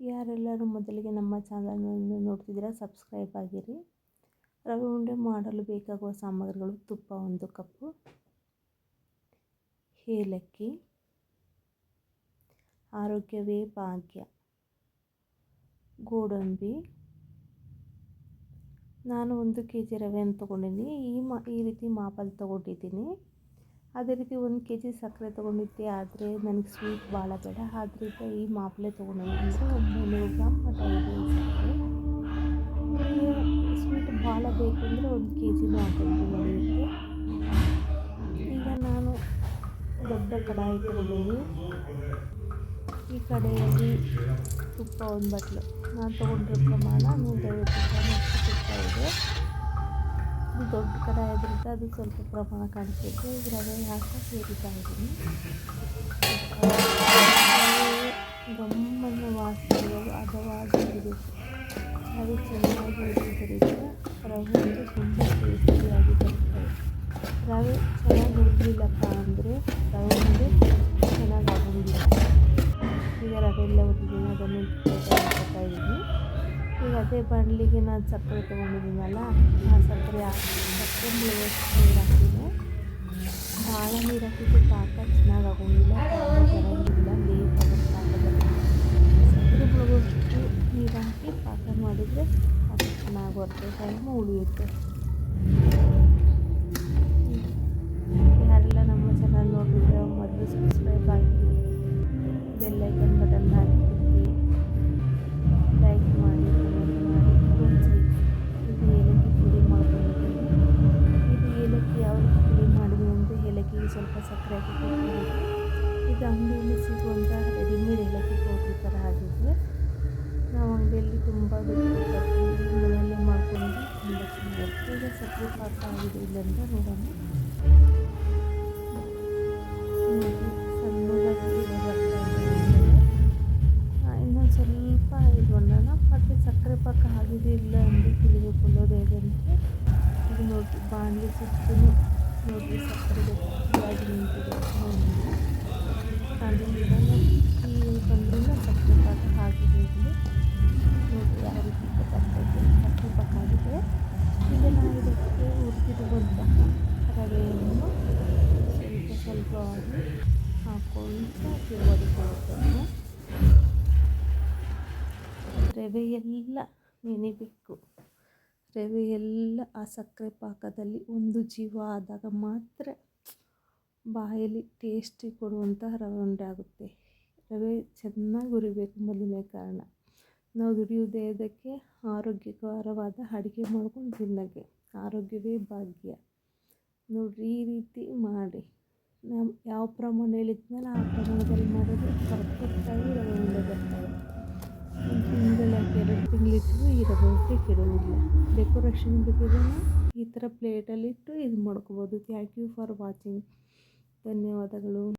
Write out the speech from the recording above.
ಯಾರೆಲ್ಲರೂ ಮೊದಲಿಗೆ ನಮ್ಮ ಚಾನಲನ್ನು ನೋಡ್ತಿದ್ದೀರಾ ಸಬ್ಸ್ಕ್ರೈಬ್ ಆಗಿರಿ. ರವೆ ಉಂಡೆ ಮಾಡಲು ಬೇಕಾಗುವ ಸಾಮಗ್ರಿಗಳು: ತುಪ್ಪ 1 ಕಪ್ಪು, ಏಲಕ್ಕಿ, ಆರೋಗ್ಯವೇ ಭಾಗ್ಯ, ಗೋಡಂಬಿ. ನಾನು 1 kg ರವೆಯನ್ನು ತೊಗೊಂಡಿದ್ದೀನಿ. ಈ ರೀತಿ ಮಾಪಲ್ಲಿ ತೊಗೊಂಡಿದ್ದೀನಿ. ಅದೇ ರೀತಿ 1 kg ಸಕ್ಕರೆ ತೊಗೊಂಡಿದ್ದೆ, ಆದರೆ ನನಗೆ ಸ್ವೀಟ್ ಭಾಳ ಬೇಡ, ಆದ್ದರಿಂದ ಈ ಮಾಪಲೆ ತೊಗೊಂಡಿದ್ದೀನಿ. ಅಂದರೆ 900 ಗ್ರಾಮ್ ಮಟ್ಟ ಇದೆ ಸಕ್ಕರೆ. ಸ್ವೀಟ್ ಭಾಳ ಬೇಕು ಅಂದರೆ 1 kgನೂ ಹಾಕಿದ್ರೆ ನಡೆಯುತ್ತೆ. ಈಗ ನಾನು ದೊಡ್ಡ ಕಡಾಯಿ ತೊಗೊಂಡಿದ್ದೀನಿ. ಈ ಕಡೆಯಲ್ಲಿ ತುಪ್ಪ 1 ಬಟ್ಲು, ನಾನು ತೊಗೊಂಡಿರೋ ಪ್ರಮಾಣ 150 ಗ್ರಾಮ್ ಅಷ್ಟು ತುಪ್ಪ ಇದೆ. ಇದು ದೊಡ್ಡ ಕಡಾಯಿ ಅದರಿಂದ ಅದು ಸ್ವಲ್ಪ ಪ್ರಮಾಣ ಕಾಣಿಸುತ್ತೆ. ಈಗ ರವೆ ಹಾಕಿ ಸೇರಿಸ್ತಾ ಇದ್ದೀನಿ. ಗಮ್ಮನ್ನು ವಾಸನೆ ಹದವಾಗಿ ಇರಬೇಕು. ರವೆ ಚೆನ್ನಾಗಿ ಹುರಿದ್ರಿಂದ ರವೆ ತುಂಬ ಟೇಸ್ಟಿಯಾಗಿ ಬರ್ತದೆ. ರವೆ ಚೆನ್ನಾಗಿ ಹುರಿಲಿಲ್ಲಪ್ಪ ಅಂದರೆ ರವೆ ಮುಂದೆ ಚೆನ್ನಾಗಿ ಆಗೋದಿಲ್ಲ. ಈಗ ರವೆ ಎಲ್ಲ ಹುರಿದಿದ್ದೀನಿ, ಅದನ್ನು ಹಾಕ್ತಾ ಇದ್ದೀನಿ. ಈಗ ಅದೇ ಬಾಣಲಿಗೆ ನಾನು ಸಕ್ಕರೆ ತೊಗೊಂಡಿದ್ದೀನಲ್ಲ, ಆ ಸಕ್ಕರೆ ಮುಳುವಷ್ಟು ನೀರು ಹಾಕ್ತೀನಿ. ಭಾಳ ನೀರು ಹಾಕಿದ್ದು ಪಾಕ ಚೆನ್ನಾಗಿ ಆಗೋಂಗಿಲ್ಲ, ಬರೋಂಗಿಲ್ಲ, ಲೇಟ್ ಆಗುತ್ತೆ ಪಾಕದಲ್ಲಿ. ಸಕ್ಕರೆ ಮುಳುವಷ್ಟು ನೀರು ಹಾಕಿ ಪಾಕ ಮಾಡಿದರೆ ಪಾಕ ಚೆನ್ನಾಗಿ ಬರುತ್ತೆ, ಟೈಮು ಉಳಿಯುತ್ತೆ. ಯಾರೆಲ್ಲ ನಮ್ಮ ಚಾನಲ್ ನೋಡಿದ್ರೆ ಮೊದಲು ಸಬ್ಸ್ಕ್ರೈಬ್ ಆಗಿ, ಬೆಲ್ ಐಕನ್ ಬಟನ್ ಹಾಕಿ, ಲೈಕ್ ಮಾಡಿ, ಕಮೆಂಟ್ ಮಾಡಿ, ಪ್ರೋತ್ಸಾಹಿಸಿ. ಇದು ಏಲಕ್ಕಿ ಪುಡಿ ಮಾಡ್ಕೊಂಡಿದ್ದೀನಿ. ಇದು ಏಲಕ್ಕಿ ಯಾವ ರೀತಿ ಪುಡಿ ಮಾಡಿದ್ದೀನಿ ಅಂದರೆ, ಏಲಕ್ಕಿಗೆ ಸ್ವಲ್ಪ ಸಕ್ಕರೆ ಹಾಕಿ ಕೊಟ್ಟಿದ್ದೀನಿ. ಇದು ಅಂಗಡಿಯಲ್ಲಿ ಸಿಗುವಂಥ ರೆಡಿಮೇಡ್ ಏಲಕ್ಕಿ ಪೌಡ್ರ್ ಥರ ಆಗಿದೆ. ನಾವು ಅಂಗಡಿಯಲ್ಲಿ ತುಂಬ ದುಡ್ಡು ತರ್ತೀವಿ, ಮನೆಯಲ್ಲೇ ಮಾಡ್ಕೊಂಡು ತುಂಬ ಚೆನ್ನಾಗಿರುತ್ತೆ. ಈಗ ಸಕ್ಕರೆ ಪಾಕ ಆಗಿದೆ ಇಲ್ಲ ಅಂತ ನೋಡೋಣ. ಸಣ್ಣದಾಗಿ ಬರ್ತಾ ಇದೆ. ಇನ್ನೊಂದು ಸ್ವಲ್ಪ ಇಟ್ಕೊಳ್ಳೋಣ. ಮತ್ತು ಸಕ್ಕರೆ ಪಾಕ ಆಗಿದೆ ಇಲ್ಲ ಎಂದು ತಿಳಿಬೇಕು ಅನ್ನೋದು ಹೇಗಂದರೆ, ಇದು ನೋಡಿ ಬಾಣಲಿ ಸುತ್ತಲೂ ನೋಡಿ ಸಕ್ಕರೆ ಗಟ್ಟಿಯಾಗಿ ನಿಂತಿದೆ. ಈ ಬಂದ್ರಿಂದ ಸಕ್ಕರೆ ಪಾಕ ಆಗಿದೆ ಎಂದು ನೋಡಿ ಯಾವ ರೀತಿ ಗೊತ್ತಾಗ್ತೈತೆ. ಸಕ್ಕರೆ ಪಾಕ ಆಗಿದೆ. ಈಗ ನಾವು ಇದಕ್ಕೆ ಹುರಿದಿರುವಂತಹ ರವೆಯನ್ನು ಸ್ವಲ್ಪ ಸ್ವಲ್ಪವಾಗಿ ಹಾಕ್ಕೊಂಡು ತಿರುಗಿಕೊಳ್ಳುತ್ತೇನೆ. ರವೆ ಎಲ್ಲ ನೆನೆಬೇಕು. ರವೆ ಎಲ್ಲ ಆ ಸಕ್ಕರೆ ಪಾಕದಲ್ಲಿ ಒಂದು ಜೀವ ಆದಾಗ ಮಾತ್ರ ಬಾಯಲ್ಲಿ ಟೇಸ್ಟಿ ಕೊಡುವಂತಹ ರವೆ ಉಂಡೆ ಆಗುತ್ತೆ. ರವೆ ಚೆನ್ನಾಗಿ ಹುರಿಬೇಕು ಮೊದಲನೇ ಕಾರಣ. ನಾವು ದುಡಿಯೋದೇ ಇದಕ್ಕೆ ಆರೋಗ್ಯಕರವಾದ ಅಡುಗೆ ಮಾಡ್ಕೊಂಡು ತಿನ್ನೋಕ್ಕೆ. ಆರೋಗ್ಯವೇ ಭಾಗ್ಯ. ನೋಡಿರಿ, ಈ ರೀತಿ ಮಾಡಿ. ನಾವು ಯಾವ ಪ್ರಮಾಣ ಹೇಳಿದ್ಮೇಲೆ ಆ ಪ್ರಮಾಣದಲ್ಲಿ ಮಾಡಿದ್ರೆ ಪರ್ಫೆಕ್ಟಾಗಿ ರವೆ ಉಂಡೆ ಬರ್ತವೆ. 1 ತಿಂಗಳಿಗೆ 2 ತಿಂಗಳಿಟ್ಟು ಈ ರವೆ ಉಂಡೆ ಕೆಡೋದಿಲ್ಲ. ಡೆಕೋರೇಷನ್ ಬೇಕಿದ್ರೆ ಈ ಥರ ಪ್ಲೇಟಲ್ಲಿಟ್ಟು ಇದು ಮಾಡ್ಕೋಬೋದು. Thank you for watching. ಧನ್ಯವಾದಗಳು.